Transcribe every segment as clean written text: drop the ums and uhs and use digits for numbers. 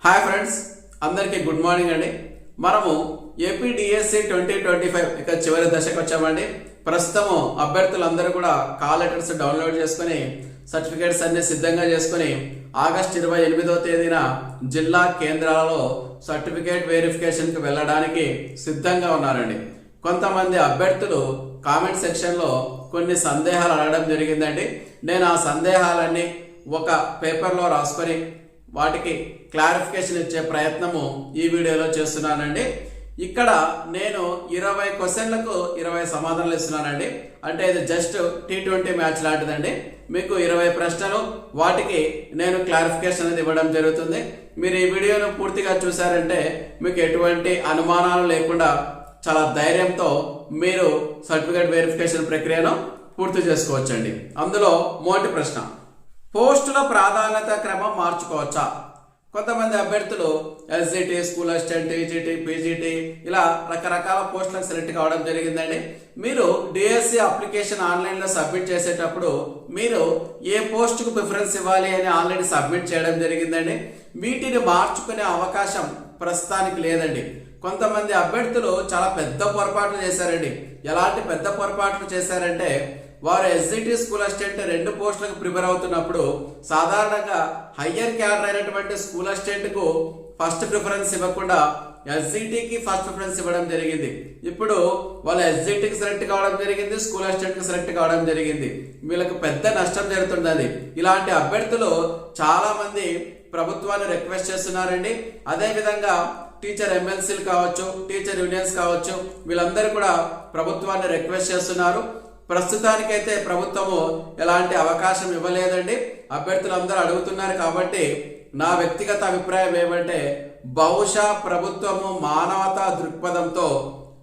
Hi friends, అందరికీ good morning అండి. మనము ఏపీ డిఎస్సి 2025 ఇక చివరి దశకు వచ్చామండి. ప్రస్తుతము అభ్యర్థులందరూ కూడా కాల్ లెటర్స్ డౌన్లోడ్ చేసుకుని సర్టిఫికేట్స్ అన్ని సిద్ధంగా చేసుకుని ఆగస్టు 28వ తేదీన జిల్లా కేంద్రాలలో సర్టిఫికేట్ వెరిఫికేషన్కి వెళ్ళడానికి సిద్ధంగా ఉన్నారండి. కొంతమంది అభ్యర్థులు కామెంట్ సెక్షన్లో కొన్ని సందేహాలు అడగడం జరిగిందండి. నేను ఆ సందేహాలన్నీ ఒక పేపర్లో రాసుకొని వాటికి క్లారిఫికేషన్ ఇచ్చే ప్రయత్నము ఈ వీడియోలో చేస్తున్నానండి. ఇక్కడ నేను 20 క్వశ్చన్లకు 20 సమాధానాలు ఇస్తున్నానండి. అంటే ఇది జస్ట్ T20 మ్యాచ్ లాంటిదండి. మీకు 20 ప్రశ్నలు, వాటికి నేను క్లారిఫికేషన్ అనేది ఇవ్వడం జరుగుతుంది. మీరు ఈ వీడియోను పూర్తిగా చూసారంటే మీకు ఎటువంటి అనుమానాలు లేకుండా చాలా ధైర్యంతో మీరు సర్టిఫికేట్ వెరిఫికేషన్ ప్రక్రియను పూర్తి చేసుకోవచ్చండి. అందులో మొదటి ప్రశ్న, పోస్టుల ప్రాధాన్యత క్రమం మార్చుకోవచ్చా? కొంతమంది అభ్యర్థులు SGT, school assistant, EGT, PGT ఇలా రకరకాల పోస్టులకు సెలెక్ట్ కావడం జరిగిందండి. మీరు డిఎస్సి అప్లికేషన్ ఆన్లైన్లో సబ్మిట్ చేసేటప్పుడు మీరు ఏ పోస్టుకు ప్రిఫరెన్స్ ఇవ్వాలి అని ఆల్రెడీ సబ్మిట్ చేయడం జరిగిందండి. వీటిని మార్చుకునే అవకాశం ప్రస్తుతానికి లేదండి. కొంతమంది అభ్యర్థులు చాలా పెద్ద పొరపాట్లు చేశారండి. ఎలాంటి పెద్ద పొరపాట్లు చేశారంటే, వారు ఎస్జిటి, స్కూల్ అసిస్టెంట్ 2 పోస్టులకు ప్రిపేర్ అవుతున్నప్పుడు సాధారణంగా హయ్యర్ క్యాడర్ అయినటువంటి స్కూల్ అసిస్టెంట్ కు ఫస్ట్ ప్రిఫరెన్స్ ఇవ్వకుండా ఎస్జిటికి ఫస్ట్ ప్రిఫరెన్స్ ఇవ్వడం జరిగింది. ఇప్పుడు వాళ్ళు ఎస్జిటికి సెలెక్ట్ కావడం జరిగింది, స్కూల్ అసిస్టెంట్ కి సెలెక్ట్ కావడం జరిగింది. వీళ్ళకి పెద్ద నష్టం జరుగుతుంది. ఇలాంటి అభ్యర్థులు చాలా మంది ప్రభుత్వాన్ని రిక్వెస్ట్ చేస్తున్నారండి. అదే విధంగా టీచర్ ఎమ్మెల్సీలు కావచ్చు, టీచర్ యూనియన్స్ కావచ్చు, వీళ్ళందరూ కూడా ప్రభుత్వాన్ని రిక్వెస్ట్ చేస్తున్నారు. ప్రస్తుతానికైతే ప్రభుత్వము ఎలాంటి అవకాశం ఇవ్వలేదండి. అభ్యర్థులందరూ అడుగుతున్నారు కాబట్టి నా వ్యక్తిగత అభిప్రాయం ఏమంటే, బహుశా ప్రభుత్వము మానవతా దృక్పథంతో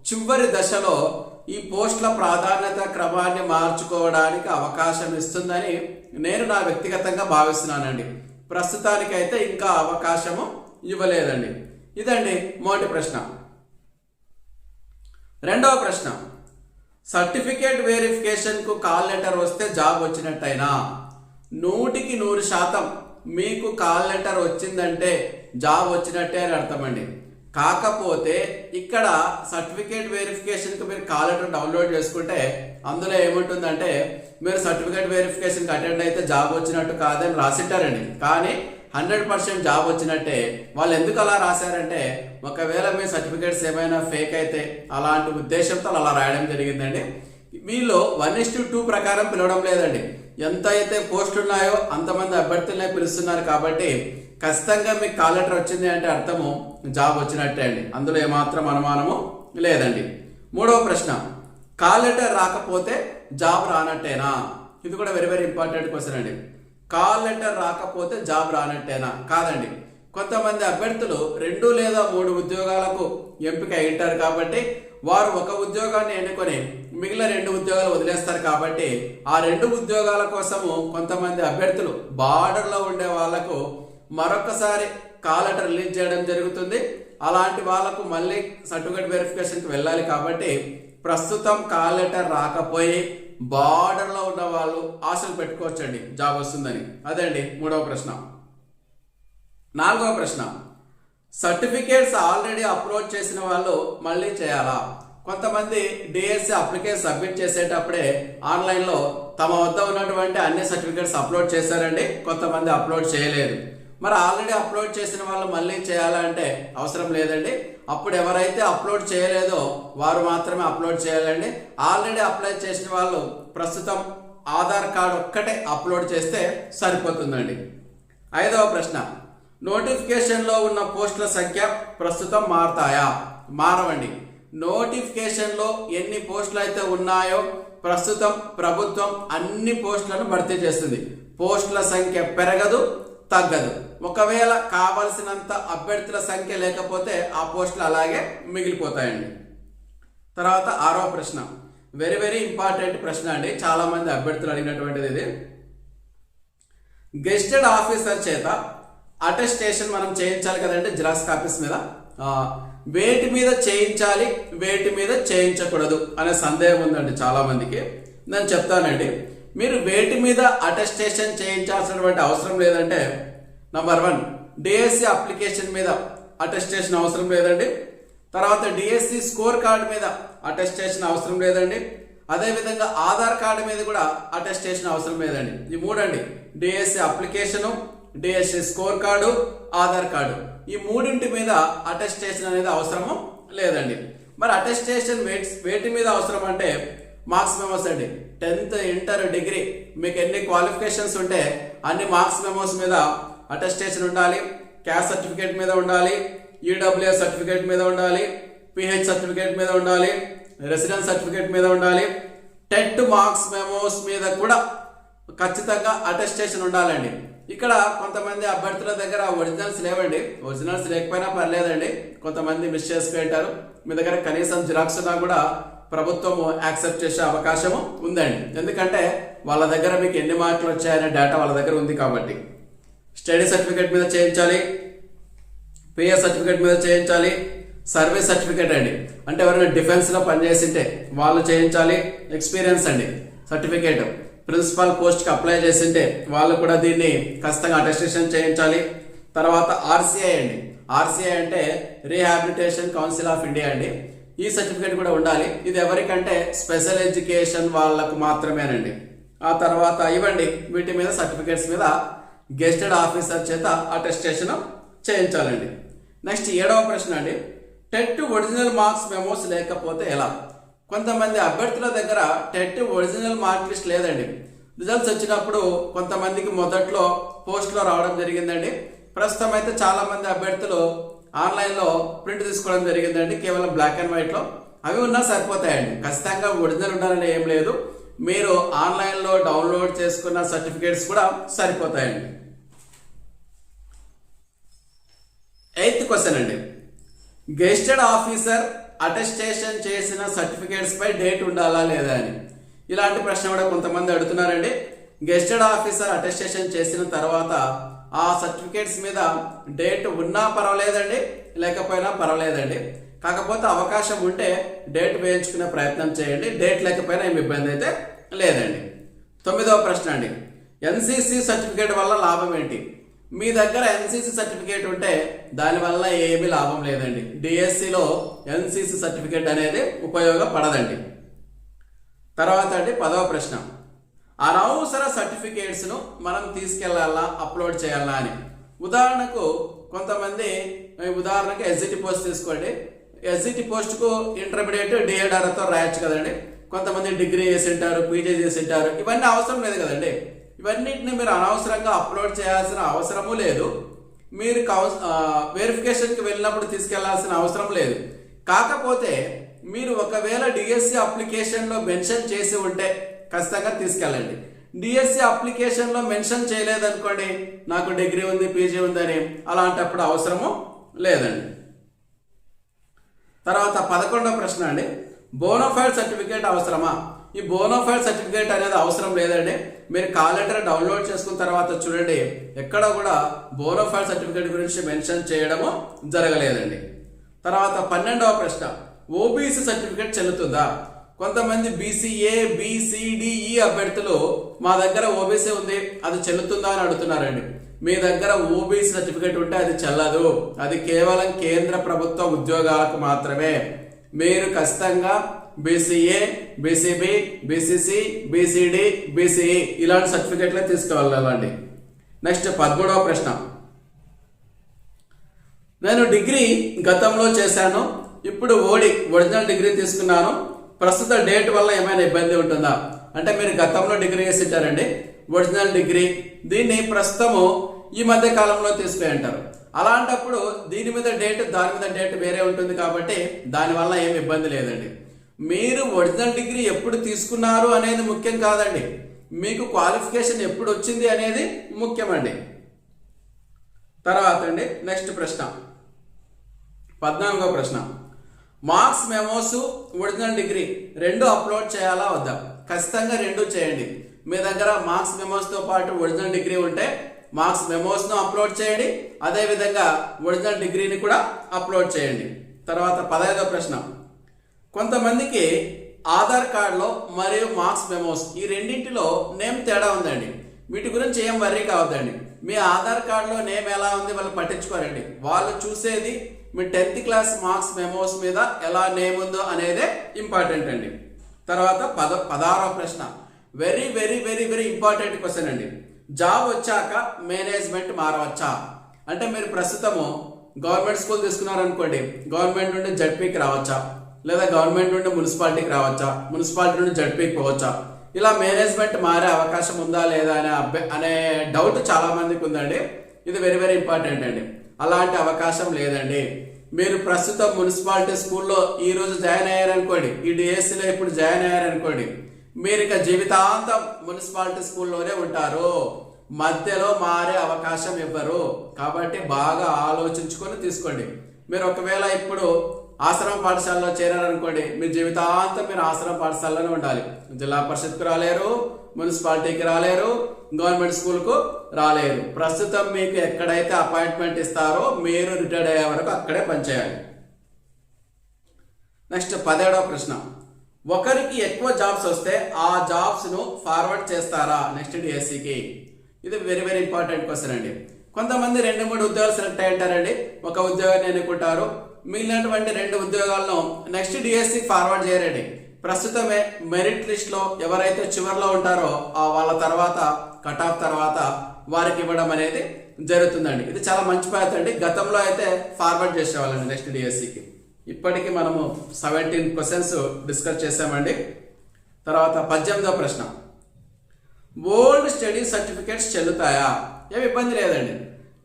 చివరి దశలో ఈ పోస్టుల ప్రాధాన్యత క్రమాన్ని మార్చుకోవడానికి అవకాశం ఇస్తుందని నేను నా వ్యక్తిగతంగా భావిస్తున్నానండి. ప్రస్తుతానికైతే ఇంకా అవకాశము ఇవ్వలేదండి. ఇదండి మొదటి ప్రశ్న. రెండవ ప్రశ్న, సర్టిఫికేట్ వెరిఫికేషన్ కు కాల్ లెటర్ వస్తే జాబ్ వచ్చినట్టయినా? 100% మీకు కాల్ లెటర్ వచ్చిందంటే జాబ్ వచ్చినట్టే అని అర్థమండి. కాకపోతే ఇక్కడ సర్టిఫికేట్ వెరిఫికేషన్ కు మీరు కాల్ లెటర్ డౌన్లోడ్ చేసుకుంటే అందులో ఏముంటుందంటే, మీరు సర్టిఫికేట్ వెరిఫికేషన్ కి అటెండ్ అయితే జాబ్ వచ్చినట్టు కాదని రాసిట్టారండి. కానీ 100% జాబ్ వచ్చినట్టే. వాళ్ళు ఎందుకు అలా రాశారంటే, ఒకవేళ మీ సర్టిఫికేట్స్ ఏమైనా ఫేక్ అయితే అలాంటి ఉద్దేశంతో అలా రాయడం జరిగిందండి. వీళ్ళు 1:2 ప్రకారం పిలవడం లేదండి. ఎంత అయితే పోస్టులు ఉన్నాయో అంతమంది అభ్యర్థులనే పిలుస్తున్నారు. కాబట్టి ఖచ్చితంగా మీకు కాల్ లెటర్ వచ్చింది అంటే అర్థము జాబ్ వచ్చినట్టే అండి. అందులో ఏమాత్రం అనుమానము లేదండి. మూడవ ప్రశ్న, కాల్ లెటర్ రాకపోతే జాబ్ రానట్టేనా? ఇది కూడా వెరీ వెరీ ఇంపార్టెంట్ క్వశ్చన్ అండి. కాల్ లెటర్ రాకపోతే జాబ్ రానట్టేనా? కాదండి. కొంతమంది అభ్యర్థులు 2 లేదా 3 ఉద్యోగాలకు ఎంపిక అయింటారు కాబట్టి వారు ఒక ఉద్యోగాన్ని ఎన్నుకొని మిగిలిన 2 ఉద్యోగాలు వదిలేస్తారు. కాబట్టి ఆ 2 ఉద్యోగాల కోసము కొంతమంది అభ్యర్థులు బార్డర్లో ఉండే వాళ్లకు మరొకసారి కాల్ లెటర్ రిలీజ్ చేయడం జరుగుతుంది. అలాంటి వాళ్లకు మళ్ళీ సర్టిఫికేట్ వెరిఫికేషన్కి వెళ్ళాలి. కాబట్టి ప్రస్తుతం కాల్ లెటర్ రాకపోయి బార్డర్ లో ఉన్న వాళ్ళు ఆశలు పెట్టుకోవచ్చండి జాబ్ వస్తుందని. అదే అండి మూడవ ప్రశ్న. నాలుగవ ప్రశ్న, సర్టిఫికేట్స్ ఆల్రెడీ అప్లోడ్ చేసిన వాళ్ళు మళ్ళీ చేయాలా? కొంతమంది డిఎస్సి అప్లికేషన్ సబ్మిట్ చేసేటప్పుడే ఆన్లైన్లో తమ వద్ద ఉన్నటువంటి అన్ని సర్టిఫికేట్స్ అప్లోడ్ చేశారండి. కొంతమంది అప్లోడ్ చేయలేదు. మరి ఆల్రెడీ అప్లోడ్ చేసిన వాళ్ళు మళ్ళీ చేయాలంటే అవసరం లేదండి. అప్పుడు ఎవరైతే అప్లోడ్ చేయలేదో వారు మాత్రమే అప్లోడ్ చేయాలండి. ఆల్రెడీ అప్లై చేసిన వాళ్ళు ప్రస్తుతం ఆధార్ కార్డు ఒక్కటే అప్లోడ్ చేస్తే సరిపోతుందండి. ఐదవ ప్రశ్న, నోటిఫికేషన్లో ఉన్న పోస్టుల సంఖ్య ప్రస్తుతం మారతాయా? మారవండి. నోటిఫికేషన్లో ఎన్ని పోస్టులు అయితే ఉన్నాయో ప్రస్తుతం ప్రభుత్వం అన్ని పోస్టులను భర్తీ చేస్తుంది. పోస్టుల సంఖ్య పెరగదు, తగ్గదు. ఒకవేళ కావలసినంత అభ్యర్థుల సంఖ్య లేకపోతే ఆ పోస్టులు అలాగే మిగిలిపోతాయండి. తర్వాత ఆరవ ప్రశ్న, వెరీ వెరీ ఇంపార్టెంట్ ప్రశ్న అండి. చాలా మంది అభ్యర్థులు అడిగినటువంటిది ఇది. గెస్టెడ్ ఆఫీసర్ చేత అటెస్టేషన్ మనం చేయించాలి కదండి జిరాక్స్ కాపీస్ మీద. వేటి మీద చేయించాలి, వేటి మీద చేయించకూడదు అనే సందేహం ఉందండి చాలా మందికి. నేను చెప్తానండి. మీరు వేటి మీద అటెస్టేషన్ చేయించాల్సినటువంటి అవసరం లేదంటే, నంబర్ 1 డిఎస్సి అప్లికేషన్ మీద అటెస్టేషన్ అవసరం లేదండి. తర్వాత డిఎస్సి స్కోర్ కార్డు మీద అటెస్టేషన్ అవసరం లేదండి. అదేవిధంగా ఆధార్ కార్డు మీద కూడా అటెస్టేషన్ అవసరం లేదండి. ఈ మూడండి, DSC application, DSC score card, Aadhaar card, ఈ మూడింటి మీద అటెస్టేషన్ అనేది అవసరము లేదండి. మరి అటెస్టేషన్ వేటి మీద అవసరం అంటే మార్క్స్ మెమోస్ అండి. 10th, ఇంటర్, డిగ్రీ మీకు ఎన్ని క్వాలిఫికేషన్స్ ఉంటే అన్ని మార్క్స్ మెమోస్ మీద అటెస్టేషన్ ఉండాలి. క్యాస్ట్ సర్టిఫికేట్ మీద ఉండాలి, ఈడబ్ల్యూఎస్ సర్టిఫికేట్ మీద ఉండాలి, పిహెచ్ సర్టిఫికేట్ మీద ఉండాలి, రెసిడెన్స్ సర్టిఫికేట్ మీద ఉండాలి. టెట్ మార్క్స్ మెమోస్ మీద కూడా ఖచ్చితంగా అటెస్టేషన్ ఉండాలండి. ఇక్కడ కొంతమంది అభ్యర్థుల దగ్గర ఒరిజినల్స్ లేవండి. ఒరిజినల్స్ లేకపోయినా పర్లేదండి, కొంతమంది మిస్ చేసుకుంటారు. మీ దగ్గర కనీసం జిరాక్స్ ఉన్నా కూడా ప్రభుత్వం యాక్సెప్ట్ చేసే అవకాశము ఉందండి. ఎందుకంటే వాళ్ళ దగ్గర మీకు ఎన్ని మార్కులు వచ్చాయనే డేటా వాళ్ళ దగ్గర ఉంది కాబట్టి. స్టడీ సర్టిఫికేట్ మీద చేయించాలి, పిఎస్ సర్టిఫికేట్ మీద చేయించాలి, సర్వీస్ సర్టిఫికేట్ అండి, అంటే ఎవరైనా డిఫెన్స్లో పనిచేసింటే వాళ్ళు చేయించాలి. ఎక్స్పీరియన్స్ అండి సర్టిఫికేట్, ప్రిన్సిపల్ పోస్ట్కి అప్లై చేసింటే వాళ్ళు కూడా దీన్ని ఖచ్చితంగా అటెస్టేషన్ చేయించాలి. తర్వాత ఆర్సీఐ అండి, ఆర్సీఐ అంటే రీహాబిలిటేషన్ కౌన్సిల్ ఆఫ్ ఇండియా అండి, ఈ సర్టిఫికేట్ కూడా ఉండాలి. ఇది ఎవరికంటే స్పెషల్ ఎడ్యుకేషన్ వాళ్ళకు మాత్రమేనండి. ఆ తర్వాత ఇవ్వండి, వీటి మీద సర్టిఫికేట్స్ మీద గెస్టెడ్ ఆఫీసర్ చేత అటెస్టేషన్ చేయించాలండి. నెక్స్ట్ 7వ ప్రశ్న అండి, టెట్ ఒరిజినల్ మార్క్స్ మెమోస్ లేకపోతే ఎలా? కొంతమంది అభ్యర్థుల దగ్గర టెట్ ఒరిజినల్ మార్క్ లిస్ట్ లేదండి. రిజల్ట్స్ వచ్చినప్పుడు కొంతమందికి మొదట్లో పోస్ట్లో రావడం జరిగిందండి. ప్రస్తుతం అయితే చాలా మంది అభ్యర్థులు ఆన్లైన్లో ప్రింట్ తీసుకోవడం జరిగిందండి, కేవలం బ్లాక్ అండ్ వైట్లో. అవి ఉన్నా సరిపోతాయండి, ఖచ్చితంగా ఒరిజినల్ ఉండాలని ఏం లేదు. మీరు ఆన్లైన్లో డౌన్లోడ్ చేసుకున్న సర్టిఫికేట్స్ కూడా సరిపోతాయండి. 8th క్వశ్చన్ అండి, గెస్టెడ్ ఆఫీసర్ అటెస్టేషన్ చేసిన సర్టిఫికేట్స్ పై డేట్ ఉండాలా లేదా అని. ఇలాంటి ప్రశ్న కూడా కొంతమంది అడుగుతున్నారండి. గెస్టెడ్ ఆఫీసర్ అటెస్టేషన్ చేసిన తర్వాత ఆ సర్టిఫికేట్స్ మీద డేట్ ఉన్నా పర్వాలేదండి, లేకపోయినా పర్వాలేదండి. కాకపోతే అవకాశం ఉంటే డేట్ వేయించుకునే ప్రయత్నం చేయండి, డేట్ లేకపోయినా ఏమి ఇబ్బంది అయితే లేదండి. 9వ ప్రశ్న అండి, ఎన్సిసి సర్టిఫికేట్ వల్ల లాభం ఏంటి? మీ దగ్గర ఎన్సిసి సర్టిఫికేట్ ఉంటే దానివల్ల ఏమీ లాభం లేదండి. డిఎస్సిలో ఎన్సిసి సర్టిఫికేట్ అనేది ఉపయోగపడదండి. తర్వాత అండి 10వ ప్రశ్న, అనవసర సర్టిఫికేట్స్ను మనం తీసుకెళ్లాలా, అప్లోడ్ చేయాలా అని. ఉదాహరణకు కొంతమంది, ఉదాహరణకు ఎస్జిటి పోస్ట్ తీసుకోండి. ఎస్జిటి పోస్ట్కు ఇంటర్మీడియట్ డిఎడ్ఆర్తో రాయొచ్చు కదండి. కొంతమంది డిగ్రీ చేసి ఉంటారు, పీజీ చేసి ఉంటారు, ఇవన్నీ అవసరం లేదు కదండి. ఇవన్నిటిని మీరు అనవసరంగా అప్లోడ్ చేయాల్సిన అవసరము లేదు. మీరు వెరిఫికేషన్కి వెళ్ళినప్పుడు తీసుకెళ్లాల్సిన అవసరం లేదు. కాకపోతే మీరు ఒకవేళ డిఎస్సి అప్లికేషన్లో మెన్షన్ చేసి ఉంటే ఖచ్చితంగా తీసుకెళ్ళండి. డిఎస్సి అప్లికేషన్లో మెన్షన్ చేయలేదనుకోండి, నాకు డిగ్రీ ఉంది, పీజీ ఉందని, అలాంటప్పుడు అవసరము లేదండి. తర్వాత 11వ ప్రశ్న అండి, బోనోఫైడ్ సర్టిఫికేట్ అవసరమా? ఈ బోనోఫైడ్ సర్టిఫికేట్ అనేది అవసరం లేదండి. మీరు కాల్ లెటర్ డౌన్లోడ్ చేసుకున్న తర్వాత చూడండి, ఎక్కడ కూడా బోనోఫైడ్ సర్టిఫికేట్ గురించి మెన్షన్ చేయడము జరగలేదండి. తర్వాత 12వ ప్రశ్న, ఓబీసీ సర్టిఫికేట్ చెల్లుతుందా? కొంతమంది బీసీఏ, బీసీడీఈ అభ్యర్థులు మా దగ్గర ఓబీసీ ఉంది, అది చెల్లుతుందా అని అడుగుతున్నారండి. మీ దగ్గర ఓబీసీ సర్టిఫికేట్ ఉంటే అది చెల్లదు, అది కేవలం కేంద్ర ప్రభుత్వ ఉద్యోగాలకు మాత్రమే. మీరు ఖచ్చితంగా BCA, BCB, BCC, BCD, BCE ఇలాంటి సర్టిఫికేట్లే తీసుకువెళ్ళాలండి. నెక్స్ట్ 13వ ప్రశ్న, నేను డిగ్రీ గతంలో చేశాను, ఇప్పుడు ఒరిజినల్ డిగ్రీ తీసుకున్నాను, ప్రస్తుత డేట్ వల్ల ఏమైనా ఇబ్బంది ఉంటుందా? అంటే మీరు గతంలో డిగ్రీ చేసింటారండి, ఒరిజినల్ డిగ్రీ, దీన్ని ప్రస్తుతము ఈ మధ్య కాలంలో తీసుకుని ఉంటారు. అలాంటప్పుడు దీని మీద డేట్, దాని మీద డేట్ వేరే ఉంటుంది కాబట్టి దానివల్ల ఏమి ఇబ్బంది లేదండి. మీరు ఒరిజినల్ డిగ్రీ ఎప్పుడు తీసుకున్నారు అనేది ముఖ్యం కాదండి, మీకు క్వాలిఫికేషన్ ఎప్పుడు వచ్చింది అనేది ముఖ్యమండి. తర్వాత అండి నెక్స్ట్ ప్రశ్న, 14వ ప్రశ్న, మార్క్స్ మెమోస్, ఒరిజినల్ డిగ్రీ రెండు అప్లోడ్ చేయాలా వద్దా? ఖచ్చితంగా రెండు చేయండి. మీ దగ్గర మార్క్స్ మెమోస్తో పాటు ఒరిజినల్ డిగ్రీ ఉంటే మార్క్స్ మెమోస్ను అప్లోడ్ చేయండి, అదేవిధంగా ఒరిజినల్ డిగ్రీని కూడా అప్లోడ్ చేయండి. తర్వాత 15వ ప్రశ్న, కొంతమందికి ఆధార్ కార్డులో మరియు మార్క్స్ మెమోస్ ఈ రెండింటిలో నేమ్ తేడా ఉందండి. వీటి గురించి ఏం వర్రీ కావద్దండి. మీ ఆధార్ కార్డులో నేమ్ ఎలా ఉంది వాళ్ళు పట్టించుకోరండి. వాళ్ళు చూసేది మీ 10th క్లాస్ మార్క్స్ మెమోస్ మీద ఎలా నేమ్ ఉందో అనేదే ఇంపార్టెంట్ అండి. తర్వాత 16వ ప్రశ్న very very very very important question అండి. జాబ్ వచ్చాక మేనేజ్మెంట్ మారవచ్చా? అంటే మీరు ప్రస్తుతము గవర్నమెంట్ స్కూల్ తీసుకున్నారనుకోండి, గవర్నమెంట్ నుండి జడ్పీకి రావచ్చా, లేదా గవర్నమెంట్ నుండి మున్సిపాలిటీకి రావచ్చా, మున్సిపాలిటీ నుండి జడ్పీకి పోవచ్చా, ఇలా మేనేజ్మెంట్ మారే అవకాశం ఉందా లేదా అనే డౌట్ చాలా మందికి ఉందండి. ఇది వెరీ వెరీ ఇంపార్టెంట్ అండి. అలాంటి అవకాశం లేదండి. మీరు ప్రస్తుతం మున్సిపాలిటీ స్కూల్లో ఈ రోజు జాయిన్ అయ్యారనుకోండి, ఈ డిఎస్సిలో ఇప్పుడు జాయిన్ అయ్యారనుకోండి, మీరు ఇక జీవితాంతం మున్సిపాలిటీ స్కూల్లోనే ఉంటారు. మధ్యలో మారే అవకాశం ఇవ్వరు. కాబట్టి బాగా ఆలోచించుకొని తీసుకోండి. మీరు ఒకవేళ ఇప్పుడు ఆశ్రమ పాఠశాలలో చేరారనుకోండి, మీ జీవితాంతం మీరు ఆశ్రమ పాఠశాలలోనే ఉండాలి. జిల్లా పరిషత్కు రాలేరు, మున్సిపాలిటీకి రాలేరు, గవర్నమెంట్ స్కూల్కు రాలేరు. ప్రస్తుతం మీకు ఎక్కడైతే అపాయింట్మెంట్ ఇస్తారో మీరు రిటైర్డ్ అయ్యే వరకు అక్కడే పనిచేయాలి. నెక్స్ట్ 17వ ప్రశ్న ఒకరికి ఎక్కువ జాబ్స్ వస్తే ఆ జాబ్స్ ను ఫార్వర్డ్ చేస్తారా నెక్స్ట్ డిఎస్సికి? ఇది వెరీ వెరీ ఇంపార్టెంట్ క్వశ్చన్ అండి. కొంతమంది 2-3 ఉద్యోగాలు సెలెక్ట్ అయి ఉంటారండి. ఒక ఉద్యోగాన్ని ఎన్నుకుంటారు, మిగిలినటువంటి 2 ఉద్యోగాలను నెక్స్ట్ డిఎస్సి ఫార్వర్డ్ చేయరండి. ప్రస్తుతమే మెరిట్ లిస్ట్ లో ఎవరైతే చివరిలో ఉంటారో వాళ్ళ తర్వాత కట్ ఆఫ్ తర్వాత వారికి ఇవ్వడం అనేది జరుగుతుందండి. ఇది చాలా మంచి పద్ధతి అండి. గతంలో అయితే ఫార్వర్డ్ చేసేవాళ్ళండి నెక్స్ట్ డిఎస్సికి. ఇప్పటికీ మనము 17 క్వశ్చన్స్ డిస్కస్ చేసామండి. తర్వాత 18వ ప్రశ్న ఓల్డ్ స్టడీ సర్టిఫికేట్స్ చెల్లుతాయా? ఏమి ఇబ్బంది లేదండి.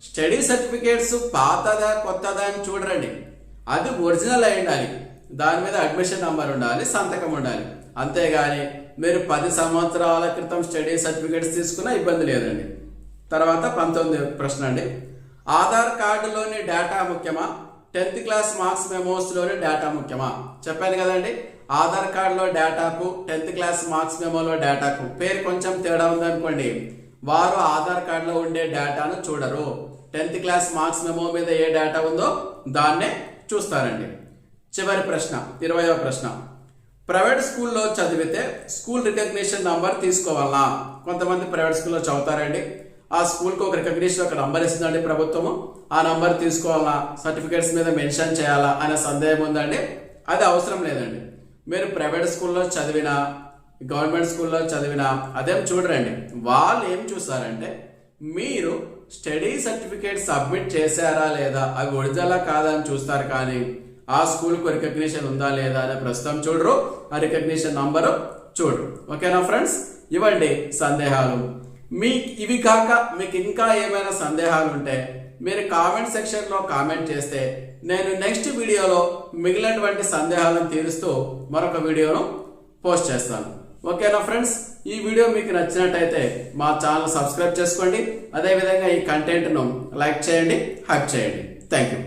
స్టడీ సర్టిఫికేట్స్ పాతదా కొత్తదా అని చూడరండి. అది ఒరిజినల్ అయి ఉండాలి, దాని మీద అడ్మిషన్ నంబర్ ఉండాలి, సంతకం ఉండాలి. అంతేగాని మీరు 10 సంవత్సరాల క్రితం స్టడీ సర్టిఫికేట్స్ తీసుకున్నా ఇబ్బంది లేదండి. తర్వాత 19వ ప్రశ్న అండి ఆధార్ కార్డులోని డేటా ముఖ్యమా, 10th క్లాస్ మార్క్స్ మెమోస్లోని డేటా ముఖ్యమా? చెప్పాను కదండి, ఆధార్ కార్డులో డేటాకు 10th క్లాస్ మార్క్స్ మెమోలో డేటాకు పేరు కొంచెం తేడా ఉందనుకోండి, వారు ఆధార్ కార్డులో ఉండే డేటాను చూడరు. 10th క్లాస్ మార్క్స్ మెమో మీద ఏ డేటా ఉందో దాన్నే చూస్తారండి. చివరి ప్రశ్న 20వ ప్రశ్న ప్రైవేట్ స్కూల్లో చదివితే స్కూల్ రికగ్నిషన్ నంబర్ తీసుకోవాలా? కొంతమంది ప్రైవేట్ స్కూల్లో చదువుతారండి, ఆ స్కూల్కి ఒక రికగ్నిషన్ ఒక నంబర్ ఇస్తుందండి ప్రభుత్వము, ఆ నంబర్ తీసుకోవాలా, సర్టిఫికేట్స్ మీద మెన్షన్ చేయాలా అనే సందేహం ఉందండి. అది అవసరం లేదండి. మీరు ప్రైవేట్ స్కూల్లో చదివినా గవర్నమెంట్ స్కూల్లో చదివినా అదేం చూడరండి. వాళ్ళు ఏం చూస్తారంటే మీరు స్టడీ సర్టిఫికేట్ సబ్మిట్ చేశారా లేదా, అవి ఒరిజినలా కాదా అని చూస్తారు. కానీ ఆ స్కూల్కు రికగ్నిషన్ ఉందా లేదా అని ప్రస్తుతం చూడరు, ఆ రికగ్నిషన్ నంబరు చూడరు. ఓకేనా ఫ్రెండ్స్, ఇవ్వండి సందేహాలు. ఇవి కాక మీకు ఇంకా ఏమైనా సందేహాలు ఉంటే మీరు కామెంట్ సెక్షన్లో కామెంట్ చేస్తే నేను నెక్స్ట్ వీడియోలో మిగిలినటువంటి సందేహాలను తీరుస్తూ మరొక వీడియోను పోస్ట్ చేస్తాను. ఓకేనా ఫ్రెండ్స్, ఈ వీడియో మీకు నచ్చినట్టయితే మా ఛానల్ సబ్స్క్రైబ్ చేసుకోండి. అదేవిధంగా ఈ కంటెంట్ను లైక్ చేయండి, హైప్ చేయండి. Thank you.